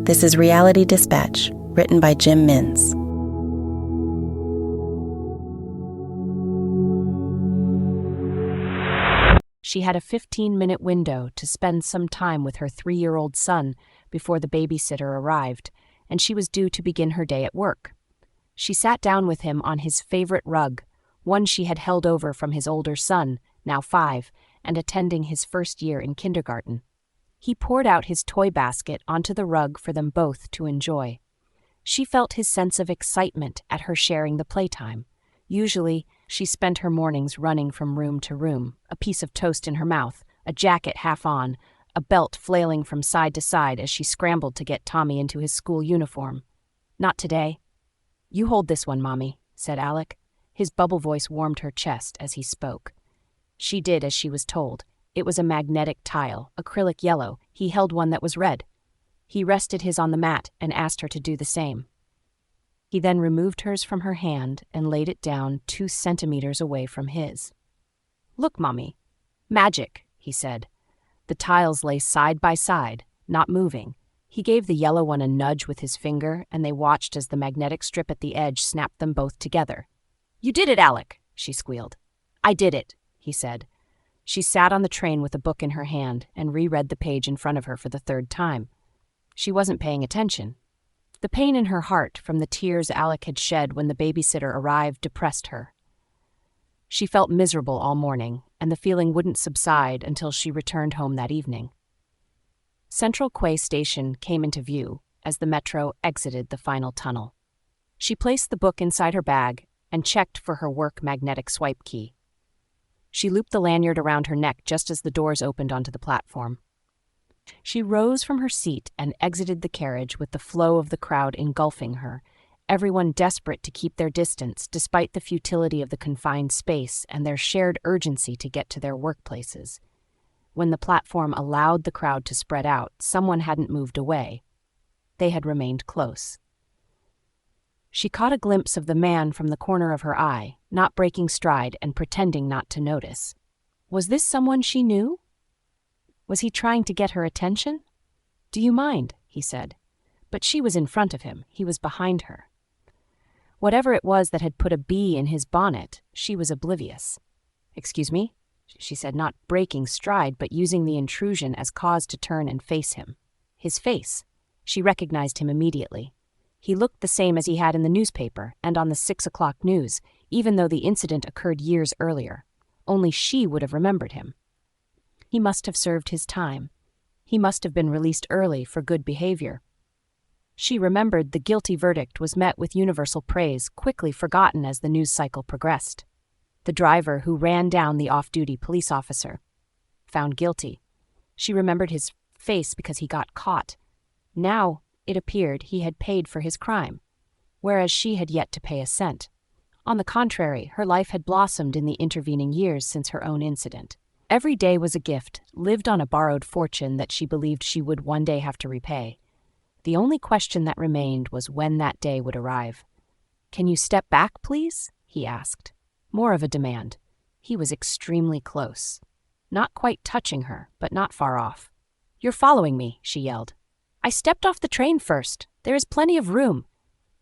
This is Reality Dispatch, written by Jim Minns. She had a 15-minute window to spend some time with her 3-year-old son before the babysitter arrived, and she was due to begin her day at work. She sat down with him on his favorite rug, one she had held over from his older son, now 5, and attending his first year in kindergarten. He poured out his toy basket onto the rug for them both to enjoy. She felt his sense of excitement at her sharing the playtime. Usually, she spent her mornings running from room to room, a piece of toast in her mouth, a jacket half on, a belt flailing from side to side as she scrambled to get Tommy into his school uniform. Not today. "You hold this one, Mommy," said Alec. His bubble voice warmed her chest as he spoke. She did as she was told. It was a magnetic tile, acrylic yellow. He held one that was red. He rested his on the mat and asked her to do the same. He then removed hers from her hand and laid it down 2 centimeters away from his. "Look, Mommy." "Magic," he said. The tiles lay side by side, not moving. He gave the yellow one a nudge with his finger, and they watched as the magnetic strip at the edge snapped them both together. "You did it, Alec," she squealed. "I did it," he said. She sat on the train with a book in her hand and reread the page in front of her for the 3rd time. She wasn't paying attention. The pain in her heart from the tears Alec had shed when the babysitter arrived depressed her. She felt miserable all morning, and the feeling wouldn't subside until she returned home that evening. Central Quay Station came into view as the metro exited the final tunnel. She placed the book inside her bag and checked for her work magnetic swipe key. She looped the lanyard around her neck just as the doors opened onto the platform. She rose from her seat and exited the carriage with the flow of the crowd engulfing her, everyone desperate to keep their distance despite the futility of the confined space and their shared urgency to get to their workplaces. When the platform allowed the crowd to spread out, someone hadn't moved away. They had remained close. She caught a glimpse of the man from the corner of her eye, not breaking stride and pretending not to notice. Was this someone she knew? Was he trying to get her attention? "Do you mind?" he said. But she was in front of him. He was behind her. Whatever it was that had put a bee in his bonnet, she was oblivious. "Excuse me?" she said, not breaking stride, but using the intrusion as cause to turn and face him. His face. She recognized him immediately. He looked the same as he had in the newspaper and on the 6 o'clock news, even though the incident occurred years earlier. Only she would have remembered him. He must have served his time. He must have been released early for good behavior. She remembered the guilty verdict was met with universal praise, quickly forgotten as the news cycle progressed. The driver who ran down the off-duty police officer. Found guilty. She remembered his face because he got caught. Now, it appeared he had paid for his crime, whereas she had yet to pay a cent. On the contrary, her life had blossomed in the intervening years since her own incident. Every day was a gift, lived on a borrowed fortune that she believed she would one day have to repay. The only question that remained was when that day would arrive. "Can you step back, please?" he asked. More of a demand. He was extremely close. Not quite touching her, but not far off. "You're following me," she yelled. "I stepped off the train first. There is plenty of room.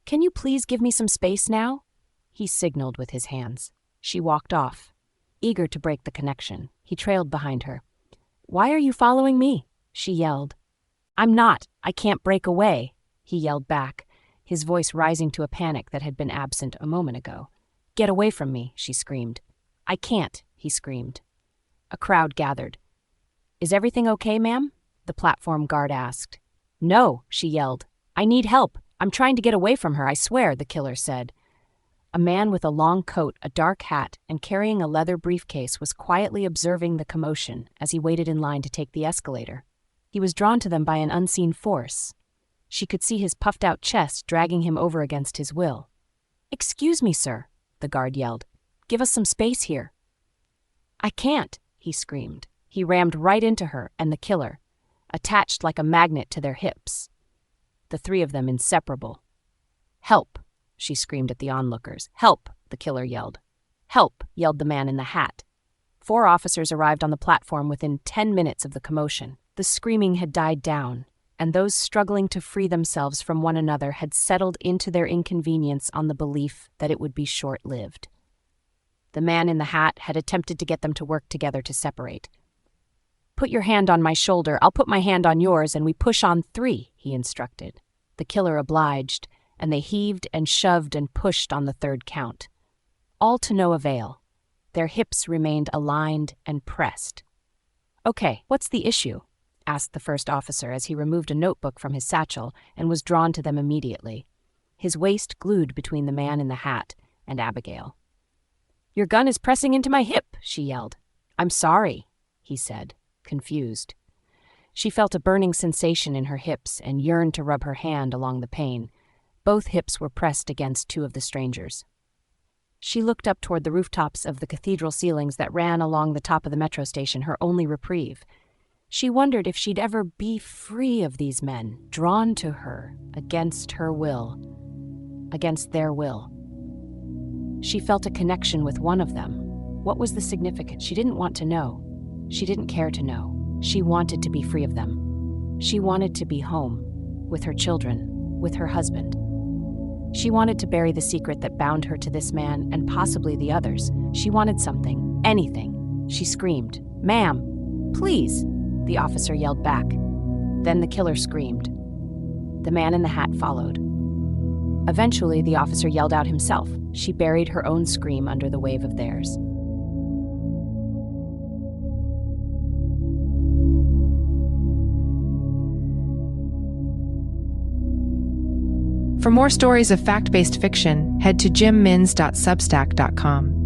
Can you please give me some space now?" He signaled with his hands. She walked off. Eager to break the connection, he trailed behind her. "Why are you following me?" she yelled. "I'm not. I can't break away," he yelled back, his voice rising to a panic that had been absent a moment ago. "Get away from me," she screamed. "I can't," he screamed. A crowd gathered. "Is everything okay, ma'am?" the platform guard asked. "No," she yelled. "I need help. I'm trying to get away from her, I swear," the killer said. A man with a long coat, a dark hat, and carrying a leather briefcase was quietly observing the commotion as he waited in line to take the escalator. He was drawn to them by an unseen force. She could see his puffed-out chest dragging him over against his will. "Excuse me, sir," the guard yelled. "Give us some space here." "I can't," he screamed. He rammed right into her and the killer, attached like a magnet to their hips. The 3 of them inseparable. "Help," she screamed at the onlookers. "Help," the killer yelled. "Help," yelled the man in the hat. 4 officers arrived on the platform within 10 minutes of the commotion. The screaming had died down. and those struggling to free themselves from one another had settled into their inconvenience on the belief that it would be short-lived. The man in the hat had attempted to get them to work together to separate. "Put your hand on my shoulder, I'll put my hand on yours, and we push on 3, he instructed. The killer obliged, and they heaved and shoved and pushed on the 3rd count. All to no avail. Their hips remained aligned and pressed. "Okay, what's the issue?" asked the first officer as he removed a notebook from his satchel and was drawn to them immediately, his waist glued between the man in the hat and Abigail. "Your gun is pressing into my hip," she yelled. "I'm sorry," he said, confused. She felt a burning sensation in her hips and yearned to rub her hand along the pain. Both hips were pressed against 2 of the strangers. She looked up toward the rooftops of the cathedral ceilings that ran along the top of the metro station, her only reprieve. She wondered if she'd ever be free of these men, drawn to her, against her will, against their will. She felt a connection with one of them. What was the significance? She didn't want to know. She didn't care to know. She wanted to be free of them. She wanted to be home, with her children, with her husband. She wanted to bury the secret that bound her to this man and possibly the others. She wanted something, anything. She screamed, "Ma'am, please!" The officer yelled back. Then the killer screamed. The man in the hat followed. Eventually, the officer yelled out himself. She buried her own scream under the wave of theirs. For more stories of fact-based fiction, head to jimmins.substack.com.